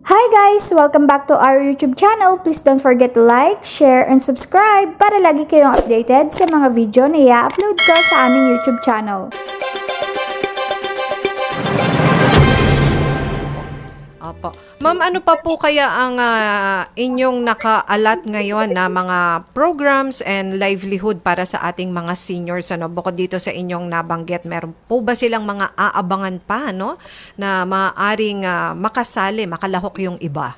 Hi guys! Welcome back to our YouTube channel. Please don't forget to like, share, and subscribe para lagi kayong updated sa mga video na i-upload ko sa aming YouTube channel. Opo. Ma'am, ano pa po kaya ang inyong nakaalat ngayon na mga programs and livelihood para sa ating mga seniors? Ano? Bukod dito sa inyong nabanggit, meron po ba silang mga aabangan pa na maaaring makasali, makalahok yung iba?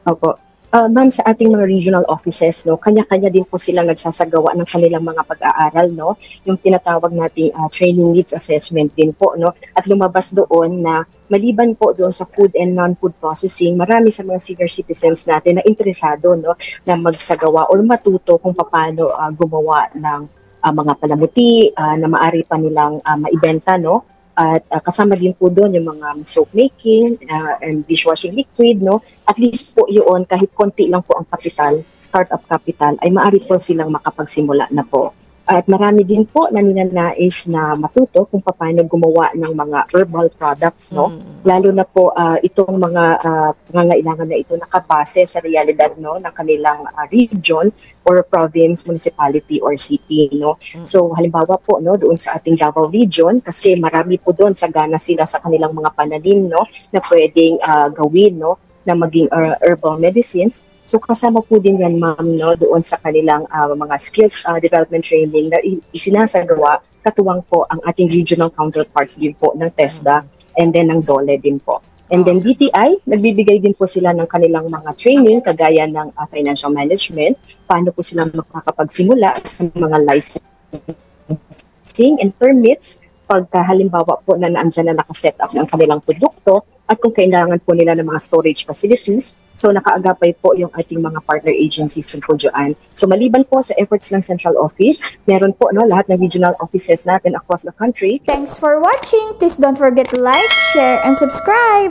Opo. Ma'am, sa ating mga regional offices, no, kanya-kanya din po silang nagsasagawa ng kanilang mga pag-aaral, no, yung tinatawag nating training needs assessment din po, no, at lumabas doon na maliban po doon sa food and non-food processing, marami sa mga senior citizens natin na interesado, no, na magsagawa o matuto kung paano gumawa ng mga palamuti na maaari pa nilang maibenta, no. At kasama din po doon yung mga soap making and dishwashing liquid, no? At least po yun, kahit konti lang po ang capital, startup capital, ay maaari po silang makapagsimula na po. At marami din po na ninanais na matuto kung paano gumawa ng mga herbal products, no? Lalo na po itong mga pangangailangan na ito nakabase sa realidad, no, ng kanilang region or province, municipality or city, no. So halimbawa po, no, doon sa ating Davao region, kasi marami po doon sagana sila sa kanilang mga pananim, no, na pwedeng gawin, no, na maging herbal medicines. So kasama po din yan, ma'am, no, doon sa kanilang mga skills development training na isinasagawa, katuwang po ang ating regional counterparts din po ng TESDA and then ng DOLE din po. And then DTI, nagbibigay din po sila ng kanilang mga training kagaya ng financial management, paano po sila makakapagsimula sa mga licensing and permits pagka halimbawa po na naandyan na nakaset up ng kanilang produkto at kung kailangan po nila ng mga storage facilities. So nakaagapay po yung ating mga partner agencies po dyan. So maliban po sa efforts ng central office, meron po, no, lahat ng regional offices natin across the country. Thanks for watching! Please don't forget to like, share, and subscribe!